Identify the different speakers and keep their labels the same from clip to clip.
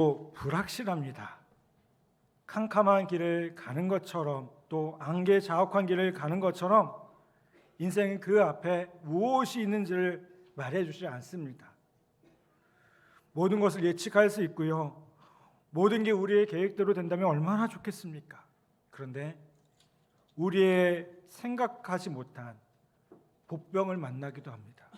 Speaker 1: 또 불확실합니다. 캄캄한 길을 가는 것처럼, 또 안개 자욱한 길을 가는 것처럼 인생은 그 앞에 무엇이 있는지를 말해주지 않습니다. 모든 것을 예측할 수 있고요, 모든 게 우리의 계획대로 된다면 얼마나 좋겠습니까? 그런데 우리의 생각하지 못한 복병을 만나기도 합니다.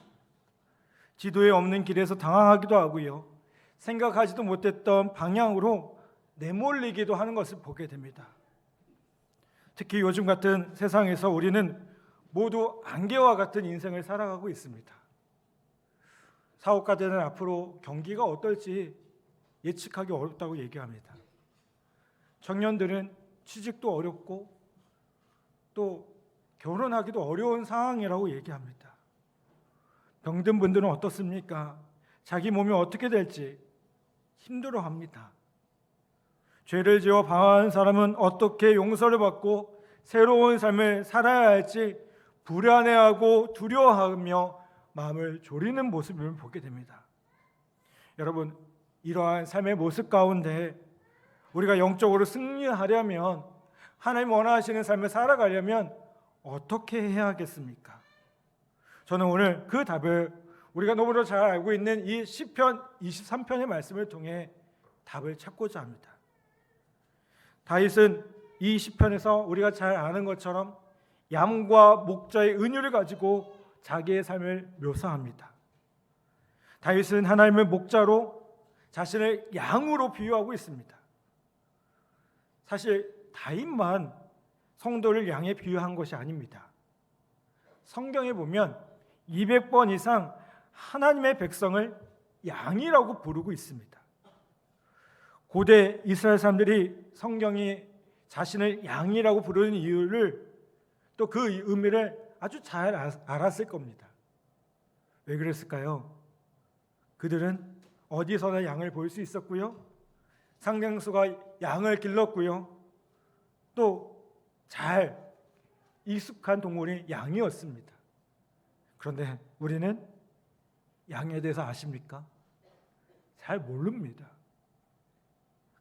Speaker 1: 지도에 없는 길에서 당황하기도 하고요, 생각하지도 못했던 방향으로 내몰리기도 하는 것을 보게 됩니다. 특히 요즘 같은 세상에서 우리는 모두 안개와 같은 인생을 살아가고 있습니다. 사업가들은 앞으로 경기가 어떨지 예측하기 어렵다고 얘기합니다. 청년들은 취직도 어렵고 또 결혼하기도 어려운 상황이라고 얘기합니다. 병든 분들은 어떻습니까? 자기 몸이 어떻게 될지 힘들어합니다. 죄를 지어 방황한 사람은 어떻게 용서를 받고 새로운 삶을 살아야 할지 불안해하고 두려워하며 마음을 졸이는 모습을 보게 됩니다. 여러분, 이러한 삶의 모습 가운데 우리가 영적으로 승리하려면, 하나님 원하시는 삶을 살아가려면 어떻게 해야 하겠습니까? 저는 오늘 그 답을 우리가 너무나 잘 알고 있는 이 시편 23편의 말씀을 통해 답을 찾고자 합니다. 다윗은 이 시편에서 우리가 잘 아는 것처럼 양과 목자의 은유를 가지고 자기의 삶을 묘사합니다. 다윗은 하나님의 목자로 자신을 양으로 비유하고 있습니다. 사실 다윗만 성도를 양에 비유한 것이 아닙니다. 성경에 보면 200번 이상 하나님의 백성을 양이라고 부르고 있습니다. 고대 이스라엘 사람들이 성경이 자신을 양이라고 부르는 이유를, 또 그 의미를 아주 잘 알았을 겁니다. 왜 그랬을까요? 그들은 어디서나 양을 볼 수 있었고요, 상당수가 양을 길렀고요, 또 잘 익숙한 동물이 양이었습니다. 그런데 우리는 양에 대해서 아십니까? 잘 모릅니다.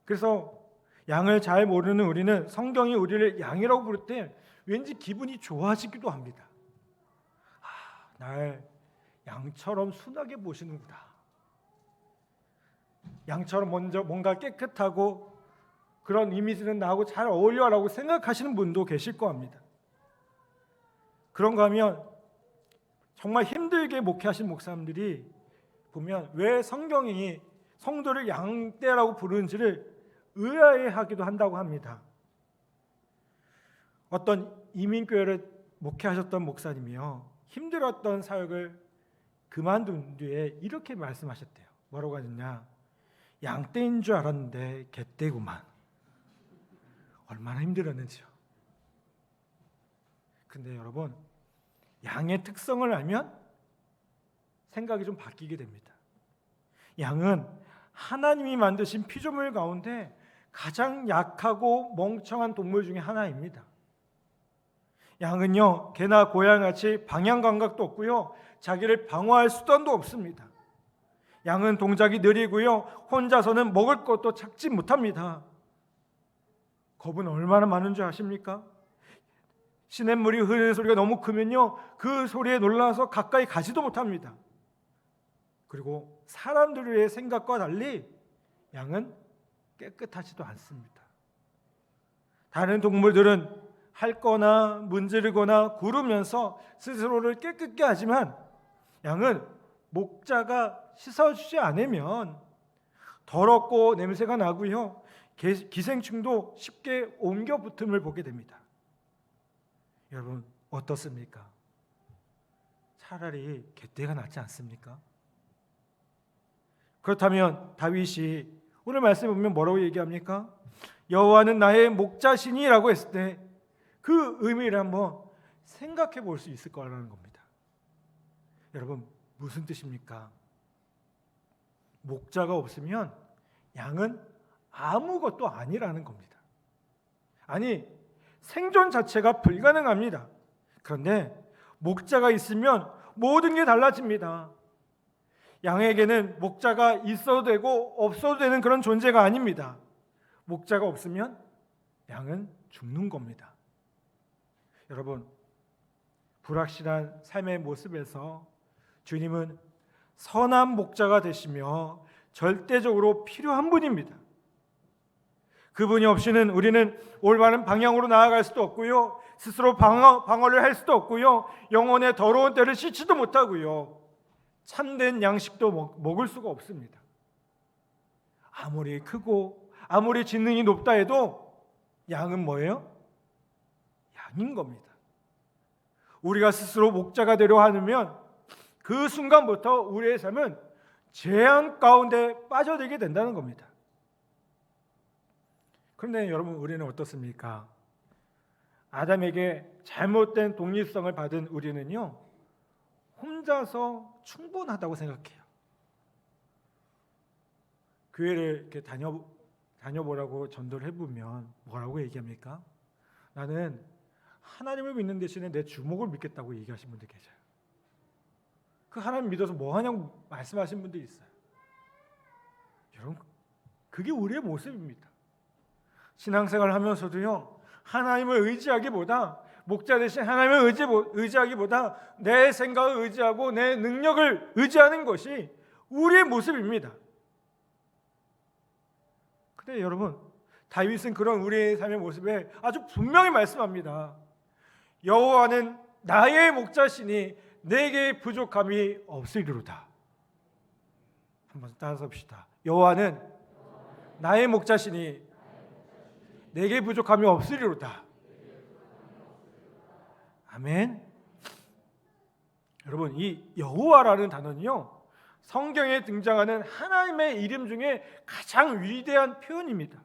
Speaker 1: 그래서 양을 잘 모르는 우리는 성경이 우리를 양이라고 부를 때 왠지 기분이 좋아지기도 합니다. 날 양처럼 순하게 보시는구나. 양처럼 먼저 뭔가 깨끗하고 그런 이미지는 나하고 잘 어울려라고 생각하시는 분도 계실 겁니다. 그런가 하면 정말 힘들게 목회하신 목사님들이 보면 왜 성경이 성도를 양떼라고 부르는지를 의아해하기도 한다고 합니다. 어떤 이민교회를 목회하셨던 목사님이요, 힘들었던 사역을 그만둔 뒤에 이렇게 말씀하셨대요. 뭐라고 하셨냐? 양떼인 줄 알았는데 개떼구만. 얼마나 힘들었는지요. 근데 여러분, 양의 특성을 알면 생각이 좀 바뀌게 됩니다. 양은 하나님이 만드신 피조물 가운데 가장 약하고 멍청한 동물 중에 하나입니다. 양은요, 개나 고양이같이 방향 감각도 없고요, 자기를 방어할 수단도 없습니다. 양은 동작이 느리고요, 혼자서는 먹을 것도 찾지 못합니다. 겁은 얼마나 많은 줄 아십니까? 시냇물이 흐르는 소리가 너무 크면요, 그 소리에 놀라서 가까이 가지도 못합니다. 그리고 사람들의 생각과 달리 양은 깨끗하지도 않습니다. 다른 동물들은 핥거나 문지르거나 구르면서 스스로를 깨끗게 하지만 양은 목자가 씻어주지 않으면 더럽고 냄새가 나고요, 기생충도 쉽게 옮겨 붙음을 보게 됩니다. 여러분, 어떻습니까? 차라리 개떼가 낫지 않습니까? 그렇다면 다윗이 오늘 말씀에 보면 뭐라고 얘기합니까? 여호와는 나의 목자시니라고 했을 때 그 의미를 한번 생각해 볼 수 있을 거라는 겁니다. 여러분, 무슨 뜻입니까? 목자가 없으면 양은 아무것도 아니라는 겁니다. 아니, 생존 자체가 불가능합니다. 그런데 목자가 있으면 모든 게 달라집니다. 양에게는 목자가 있어도 되고 없어도 되는 그런 존재가 아닙니다. 목자가 없으면 양은 죽는 겁니다. 여러분, 불확실한 삶의 모습에서 주님은 선한 목자가 되시며 절대적으로 필요한 분입니다. 그분이 없이는 우리는 올바른 방향으로 나아갈 수도 없고요, 스스로 방어를 할 수도 없고요, 영혼의 더러운 때를 씻지도 못하고요, 참된 양식도 먹을 수가 없습니다. 아무리 크고 아무리 지능이 높다 해도 양은 뭐예요? 양인 겁니다. 우리가 스스로 목자가 되려 하면 그 순간부터 우리의 삶은 재앙 가운데 빠져들게 된다는 겁니다. 그런데 여러분, 우리는 어떻습니까? 아담에게 잘못된 독립성을 받은 우리는요, 혼자서 충분하다고 생각해요. 교회를 이렇게 다녀보라고 전도를 해보면 뭐라고 얘기합니까? 나는 하나님을 믿는 대신에 내 주먹을 믿겠다고 얘기하신 분들 계셔요. 그 하나님 믿어서 뭐 하냐고 말씀하신 분들이 있어요. 여러분, 그게 우리의 모습입니다. 신앙생활을 하면서도요, 하나님을 의지하기보다, 목자 대신 하나님을 의지하기보다 내 생각을 의지하고 내 능력을 의지하는 것이 우리의 모습입니다. 근데 여러분, 다윗은 그런 우리의 삶의 모습에 아주 분명히 말씀합니다. 여호와는 나의 목자시니 내게 부족함이 없으리로다. 한번 따라서 봅시다. 여호와는 나의 목자시니 내게 부족함이 없으리로다. 아멘. 여러분, 이 여호와라는 단어는요, 성경에 등장하는 하나님의 이름 중에 가장 위대한 표현입니다.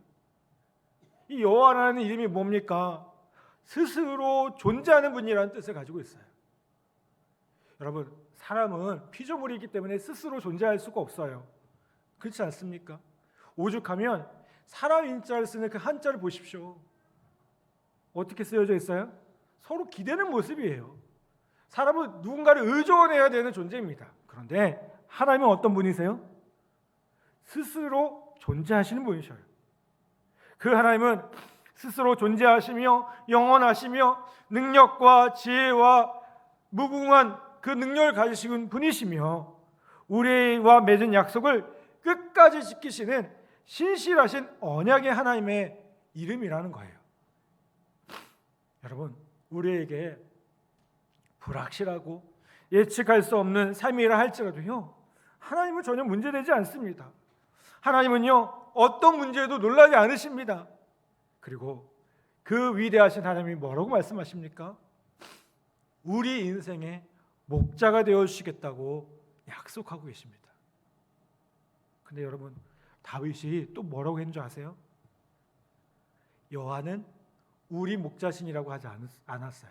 Speaker 1: 이 여호와라는 이름이 뭡니까? 스스로 존재하는 분이라는 뜻을 가지고 있어요. 여러분, 사람은 피조물이기 때문에 스스로 존재할 수가 없어요. 그렇지 않습니까? 오죽하면 사람 인자를 쓰는 그 한자를 보십시오. 어떻게 쓰여져 있어요? 서로 기대는 모습이에요. 사람은 누군가를 의존해야 되는 존재입니다. 그런데 하나님은 어떤 분이세요? 스스로 존재하시는 분이셔요. 그 하나님은 스스로 존재하시며 영원하시며 능력과 지혜와 무궁한 그 능력을 가지신 분이시며 우리와 맺은 약속을 끝까지 지키시는 신실하신 언약의 하나님의 이름이라는 거예요. 여러분, 우리에게 불확실하고 예측할 수 없는 삶이라 할지라도요, 하나님은 전혀 문제되지 않습니다. 하나님은요, 어떤 문제에도 놀라지 않으십니다. 그리고 그 위대하신 하나님이 뭐라고 말씀하십니까? 우리 인생의 목자가 되어주시겠다고 약속하고 계십니다. 근데 여러분, 다윗이 또 뭐라고 했는 줄 아세요? 여호와는 우리 목자신이라고 하지 않았어요.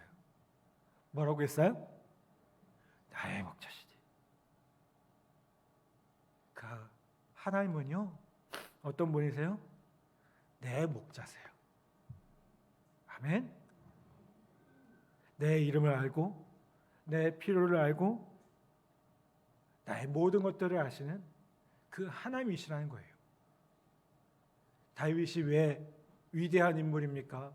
Speaker 1: 뭐라고 했어요? 나의 목자시니. 그 하나님은요, 어떤 분이세요? 내 목자세요. 아멘. 내 이름을 알고 내 필요를 알고 나의 모든 것들을 아시는 그 하나님이시라는 거예요. 다윗이 왜 위대한 인물입니까?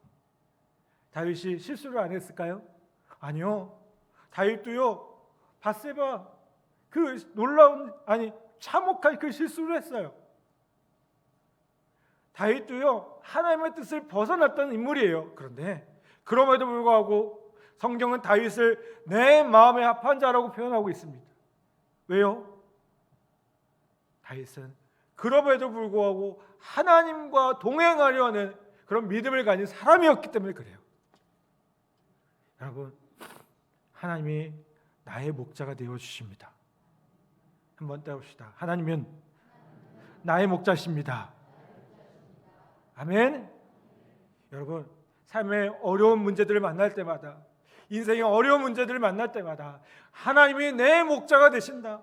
Speaker 1: 다윗이 실수를 안 했을까요? 아니요. 다윗도요, 밧세바 그 놀라운, 참혹한 그 실수를 했어요. 다윗도요, 하나님의 뜻을 벗어났던 인물이에요. 그런데 그럼에도 불구하고 성경은 다윗을 내 마음에 합한 자라고 표현하고 있습니다. 왜요? 다윗은 그럼에도 불구하고 하나님과 동행하려 하는 그런 믿음을 가진 사람이었기 때문에 그래요. 여러분, 하나님이 나의 목자가 되어주십니다. 한번 따봅시다. 하나님은 나의 목자십니다. 아멘. 여러분, 삶의 어려운 문제들을 만날 때마다, 인생의 어려운 문제들을 만날 때마다 하나님이 내 목자가 되신다,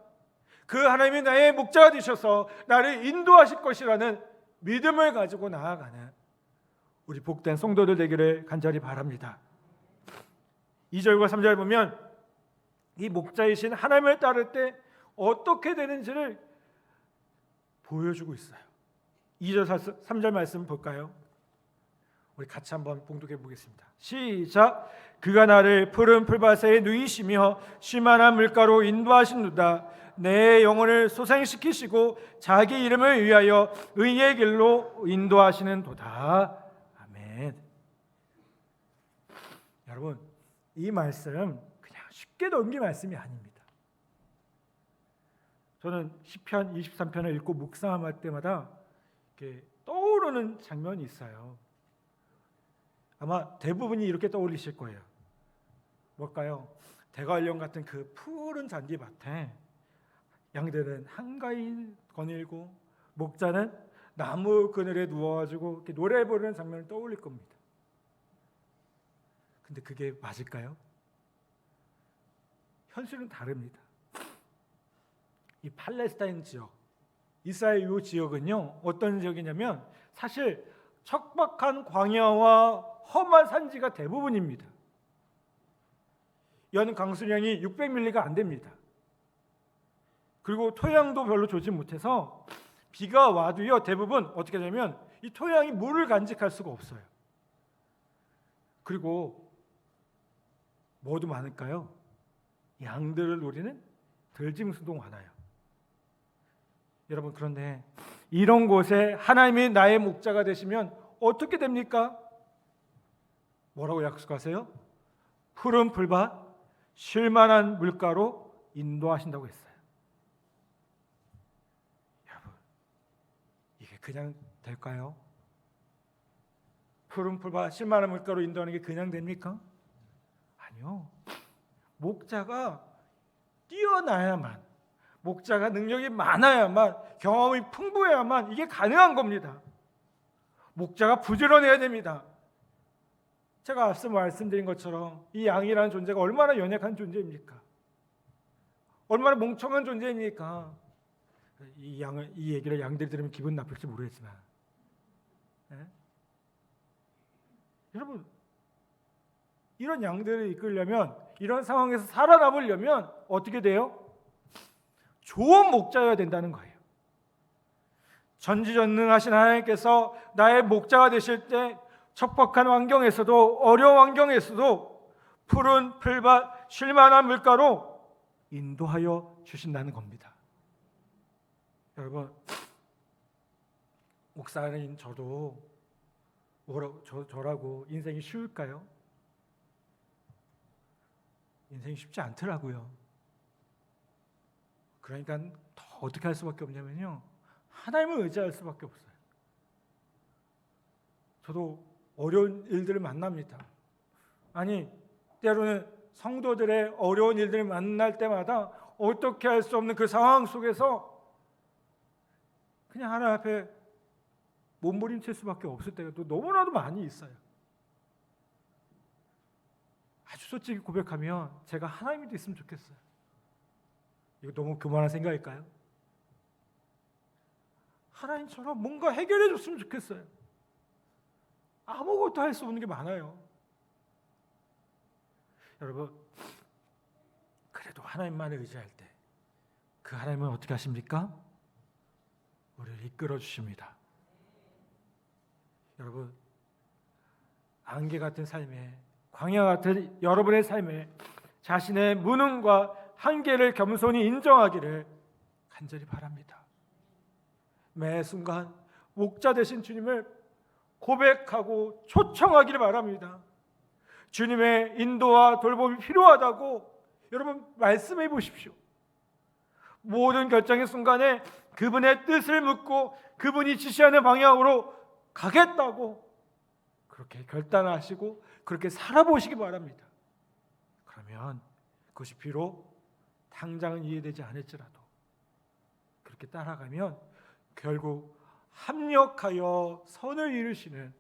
Speaker 1: 그 하나님이 나의 목자가 되셔서 나를 인도하실 것이라는 믿음을 가지고 나아가는 우리 복된 성도들 되기를 간절히 바랍니다. 2절과 3절 보면 이 목자이신 하나님을 따를 때 어떻게 되는지를 보여주고 있어요. 2절 3절 말씀 볼까요? 우리 같이 한번 봉독해 보겠습니다. 시작. 그가 나를 푸른 풀밭에 누이시며 쉴만한 물가로 인도하시누다. 내 영혼을 소생시키시고 자기 이름을 위하여 의의 길로 인도하시는 도다. 아멘. 여러분, 이 말씀 그냥 쉽게 넘길 말씀이 아닙니다. 저는 시편 23편을 읽고 묵상할 때마다 이렇게 떠오르는 장면이 있어요. 아마 대부분이 이렇게 떠올리실 거예요. 뭘까요? 대관령 같은 그 푸른 잔디밭에 양들은 한가히 거닐고 목자는 나무 그늘에 누워가지고 이렇게 노래 부르는 장면을 떠올릴 겁니다. 근데 그게 맞을까요? 현실은 다릅니다. 이 팔레스타인 지역, 이스라엘 이 지역은요, 어떤 지역이냐면 사실 척박한 광야와 험한 산지가 대부분입니다. 연 강수량이 600밀리가 안 됩니다. 그리고 토양도 별로 좋지 못해서 비가 와도요, 대부분 어떻게 되냐면 이 토양이 물을 간직할 수가 없어요. 그리고 뭐도 많을까요? 양들을 노리는 들짐승도 많아요. 여러분, 그런데 이런 곳에 하나님이 나의 목자가 되시면 어떻게 됩니까? 뭐라고 약속하세요? 푸른 풀밭, 쉴만한 물가로 인도하신다고 했어요. 여러분, 이게 그냥 될까요? 푸른 풀밭, 쉴만한 물가로 인도하는 게 그냥 됩니까? 아니요. 목자가 뛰어나야만, 목자가 능력이 많아야만, 경험이 풍부해야만 이게 가능한 겁니다. 목자가 부지런해야 됩니다. 제가 앞서 말씀드린 것처럼 이 양이라는 존재가 얼마나 연약한 존재입니까? 얼마나 멍청한 존재입니까? 이 얘기를 양들이 들으면 기분 나쁠지 모르겠지만, 여러분, 이런 양들을 이끌려면, 이런 상황에서 살아남으려면 어떻게 돼요? 좋은 목자여야 된다는 거예요. 전지전능하신 하나님께서 나의 목자가 되실 때 척박한 환경에서도, 어려운 환경에서도 푸른 풀밭, 쉴만한 물가로 인도하여 주신다는 겁니다. 여러분, 목사인 저도 저라고 인생이 쉬울까요? 인생이 쉽지 않더라고요. 그러니까 더 어떻게 할 수밖에 없냐면요, 하나님을 의지할 수밖에 없어요. 저도 어려운 일들을 만납니다. 아니, 때로는 성도들의 어려운 일들을 만날 때마다 어떻게 할 수 없는 그 상황 속에서 그냥 하나님 앞에 몸부림칠 수밖에 없을 때가 또 너무나도 많이 있어요. 아주 솔직히 고백하면 제가 하나님이 됐으면 좋겠어요. 이거 너무 교만한 생각일까요? 하나님처럼 뭔가 해결해 줬으면 좋겠어요. 아무것도 할 수 없는 게 많아요. 여러분, 그래도 하나님만을 의지할 때 그 하나님은 어떻게 하십니까? 우리를 이끌어 주십니다. 여러분, 안개 같은 삶에, 광야 같은 여러분의 삶에 자신의 무능과 한계를 겸손히 인정하기를 간절히 바랍니다. 매 순간 목자 되신 주님을 고백하고 초청하기를 바랍니다. 주님의 인도와 돌봄이 필요하다고 여러분 말씀해 보십시오. 모든 결정의 순간에 그분의 뜻을 묻고 그분이 지시하는 방향으로 가겠다고 그렇게 결단하시고 그렇게 살아보시기 바랍니다. 그러면 그것이 비록 당장은 이해되지 않을지라도 그렇게 따라가면 결국 합력하여 선을 이루시는,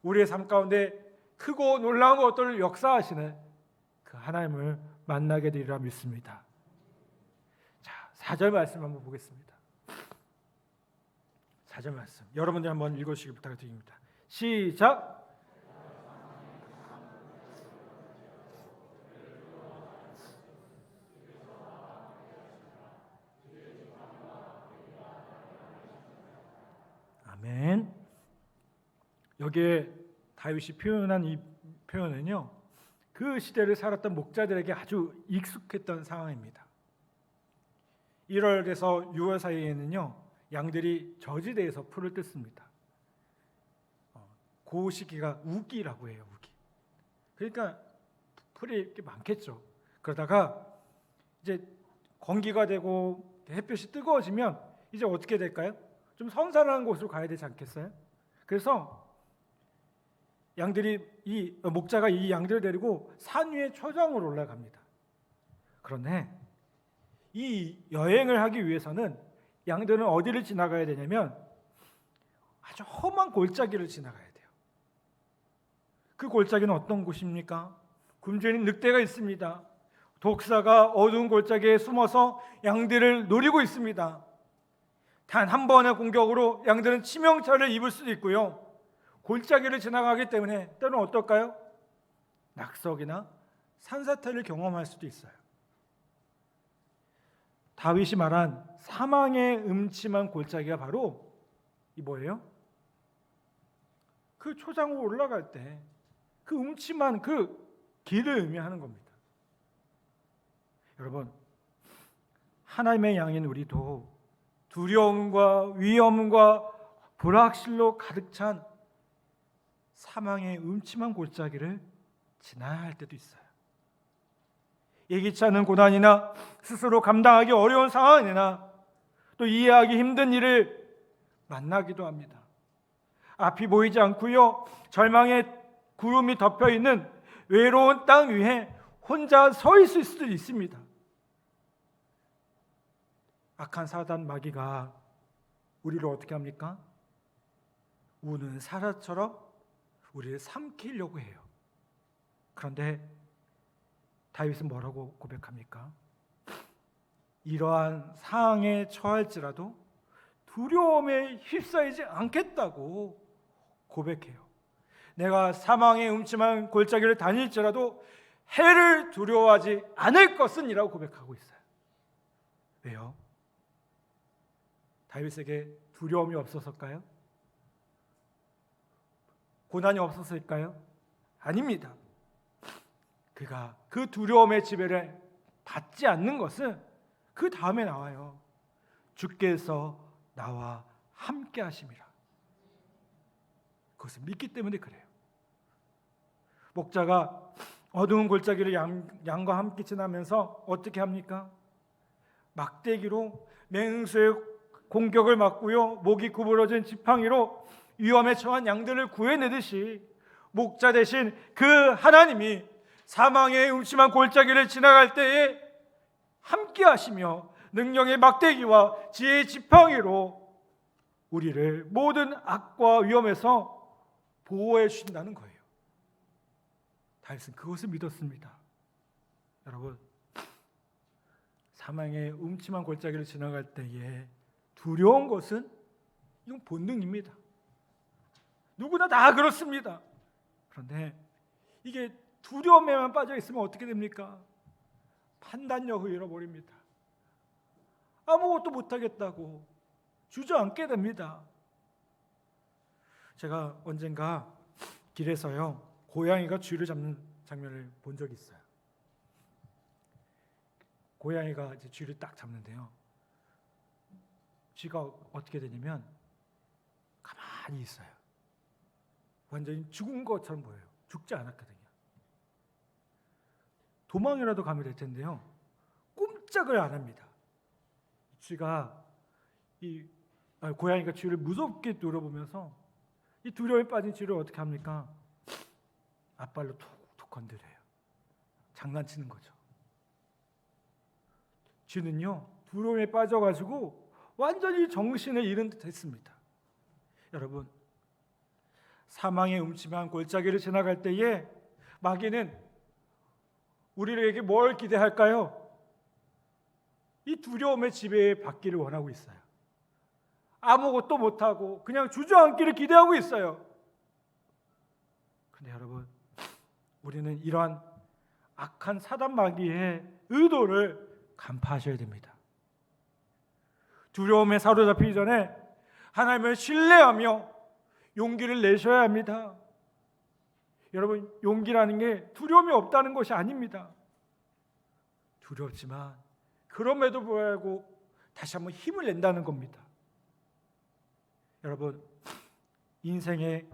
Speaker 1: 우리의 삶 가운데 크고 놀라운 것들을 역사하시는 그 하나님을 만나게 되리라 믿습니다. 자, 4절 말씀 한번 보겠습니다. 4절 말씀 여러분들 한번 읽어주시기 부탁드립니다. 시작. 여기에 다윗이 표현한 이 표현은요, 그 시대를 살았던 목자들에게 아주 익숙했던 상황입니다. 1월에서 6월 사이에는요, 양들이 저지대에서 풀을 뜯습니다. 그 시기가 우기라고 해요. 우기. 그러니까 풀이 이렇게 많겠죠. 그러다가 이제 건기가 되고 햇볕이 뜨거워지면 이제 어떻게 될까요? 좀 선선한 곳으로 가야 되지 않겠어요? 그래서 목자가 이 양들을 데리고 산 위에 초장으로 올라갑니다. 그런데 이 여행을 하기 위해서는 양들은 어디를 지나가야 되냐면 아주 험한 골짜기를 지나가야 돼요. 그 골짜기는 어떤 곳입니까? 굶주린 늑대가 있습니다. 독사가 어두운 골짜기에 숨어서 양들을 노리고 있습니다. 단 한 번의 공격으로 양들은 치명타를 입을 수도 있고요. 골짜기를 지나가기 때문에 때로는 어떨까요? 낙석이나 산사태를 경험할 수도 있어요. 다윗이 말한 사망의 음침한 골짜기가 바로 이 뭐예요? 그 초장으로 올라갈 때 그 음침한 그 길을 의미하는 겁니다. 여러분, 하나님의 양인 우리도 두려움과 위험과 불확실로 가득 찬 사망의 음침한 골짜기를 지나야 할 때도 있어요. 예기치 않은 고난이나 스스로 감당하기 어려운 상황이나 또 이해하기 힘든 일을 만나기도 합니다. 앞이 보이지 않고요, 절망의 구름이 덮여있는 외로운 땅 위에 혼자 서 있을 수도 있습니다. 악한 사단 마귀가 우리를 어떻게 합니까? 우는 사자처럼 우리를 삼키려고 해요. 그런데 다윗은 뭐라고 고백합니까? 이러한 상황에 처할지라도 두려움에 휩싸이지 않겠다고 고백해요. 내가 사망의 음침한 골짜기를 다닐지라도 해를 두려워하지 않을 것은 이라고 고백하고 있어요. 왜요? 다윗에게 두려움이 없어서일까요? 고난이 없었을까요? 아닙니다. 그가 그 두려움의 지배를 받지 않는 것은 그 다음에 나와요. 주께서 나와 함께 하심이라. 그것을 믿기 때문에 그래요. 목자가 어두운 골짜기를 양과 함께 지나면서 어떻게 합니까? 막대기로 맹수의 공격을 막고요, 목이 구부러진 지팡이로 위험에 처한 양들을 구해내듯이 목자 대신 그 하나님이 사망의 음침한 골짜기를 지나갈 때에 함께 하시며 능력의 막대기와 지혜의 지팡이로 우리를 모든 악과 위험에서 보호해 주신다는 거예요. 다윗은 그것을 믿었습니다. 여러분, 사망의 음침한 골짜기를 지나갈 때에 두려운 것은 이건 본능입니다. 누구나 다 그렇습니다. 그런데 이게 두려움에만 빠져 있으면 어떻게 됩니까? 판단력을 잃어버립니다. 아무것도 못하겠다고 주저앉게 됩니다. 제가 언젠가 길에서요, 고양이가 쥐를 잡는 장면을 본 적이 있어요. 고양이가 이제 쥐를 딱 잡는데요, 쥐가 어떻게 되냐면 가만히 있어요. 완전히 죽은 것처럼 보여요. 죽지 않았거든요. 도망이라도 가면 될 텐데요, 꼼짝을 안 합니다. 쥐가 고양이가 쥐를 무섭게 dur어보면서 이 두려움에 빠진 쥐를 어떻게 합니까? 앞발로 툭툭 건드려요. 장난치는 거죠. 쥐는요, 두려움에 빠져가지고 완전히 정신을 잃은 듯 했습니다. 여러분, 사망의 음침한 골짜기를 지나갈 때에 마귀는 우리에게 뭘 기대할까요? 이 두려움의 지배에 받기를 원하고 있어요. 아무것도 못하고 그냥 주저앉기를 기대하고 있어요. 그런데 여러분, 우리는 이러한 악한 사단 마귀의 의도를 간파하셔야 됩니다. 두려움에 사로잡히기 전에 하나님을 신뢰하며 용기를 내셔야 합니다. 여러분, 용기라는 게 두려움이 없다는 것이 아닙니다. 두렵지만 그럼에도 불구하고 다시 한번 힘을 낸다는 겁니다. 여러분, 인생의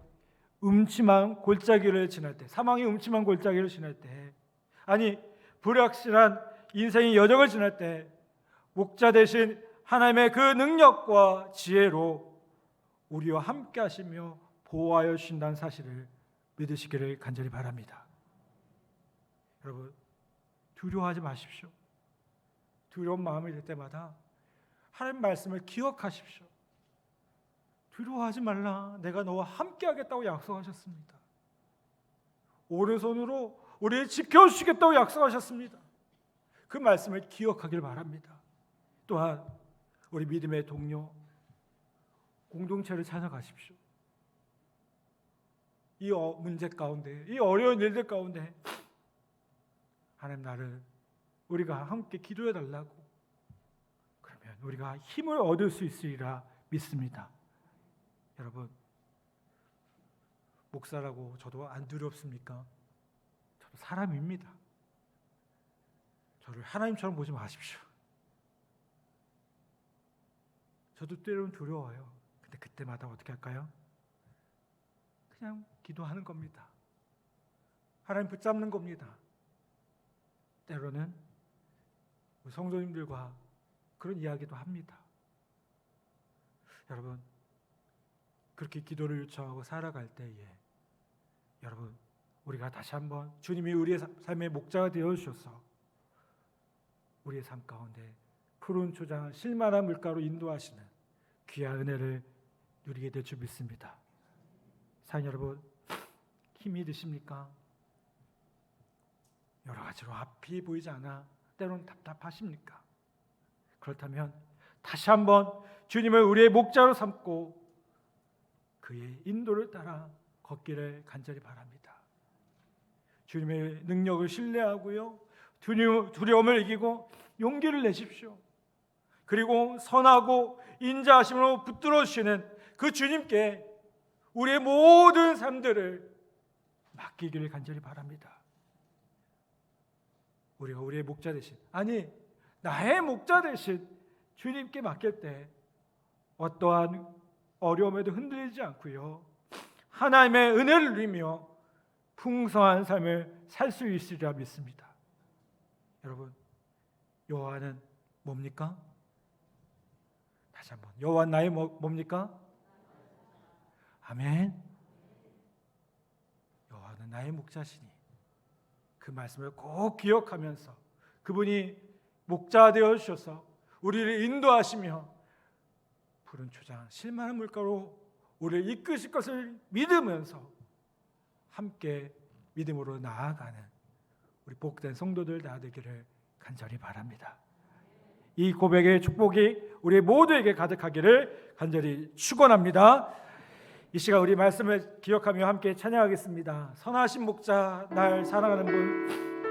Speaker 1: 음침한 골짜기를 지날 때, 사망의 음침한 골짜기를 지날 때, 아니 불확실한 인생의 여정을 지날 때 목자 되신 하나님의 그 능력과 지혜로 우리와 함께 하시며 보호하여 주신다는 사실을 믿으시기를 간절히 바랍니다. 여러분, 두려워하지 마십시오. 두려운 마음이 들 때마다 하나님 말씀을 기억하십시오. 두려워하지 말라. 내가 너와 함께 하겠다고 약속하셨습니다. 오른손으로 우리를 지켜주시겠다고 약속하셨습니다. 그 말씀을 기억하길 바랍니다. 또한 우리 믿음의 동료, 공동체를 찾아가십시오. 이 문제 가운데, 이 어려운 일들 가운데 하나님 나를 우리가 함께 기도해 달라고, 그러면 우리가 힘을 얻을 수 있으리라 믿습니다. 여러분, 목사라고 저도 안 두렵습니까? 저도 사람입니다. 저를 하나님처럼 보지 마십시오. 저도 때로는 두려워요. 근데 그때마다 어떻게 할까요? 그냥 기도하는 겁니다. 하나님 붙잡는 겁니다. 때로는 우리 성도님들과 그런 이야기도 합니다. 여러분, 그렇게 기도를 요청하고 살아갈 때에 여러분, 우리가 다시 한번 주님이 우리의 삶의 목자가 되어주셔서 우리의 삶 가운데 푸른 초장, 실만한 물가로 인도하시는 귀한 은혜를 누리게 될 줄 믿습니다. 사랑 여러분, 힘이 드십니까? 여러 가지로 앞이 보이지 않아 때로는 답답하십니까? 그렇다면 다시 한번 주님을 우리의 목자로 삼고 그의 인도를 따라 걷기를 간절히 바랍니다. 주님의 능력을 신뢰하고요, 두려움을 이기고 용기를 내십시오. 그리고 선하고 인자하심으로 붙들어 주시는 그 주님께 우리의 모든 삶들을 맡기기를 간절히 바랍니다. 우리가 우리의 목자 되신, 아니 나의 목자 되신 주님께 맡길 때 어떠한 어려움에도 흔들리지 않고요, 하나님의 은혜를 누리며 풍성한 삶을 살 수 있으리라 믿습니다. 여러분, 여호와는 뭡니까? 다시 한번, 여호와 나의 뭡니까? 아멘. 여호와는 나의 목자시니 그 말씀을 꼭 기억하면서 그분이 목자 되어 주셔서 우리를 인도하시며 푸른 초장, 실만한 물가로 우리를 이끄실 것을 믿으면서 함께 믿음으로 나아가는 우리 복된 성도들 다 되기를 간절히 바랍니다. 이 고백의 축복이 우리 모두에게 가득하기를 간절히 축원합니다. 이 시간 우리 말씀을 기억하며 함께 찬양하겠습니다. 선하신 목자, 날 사랑하는 분,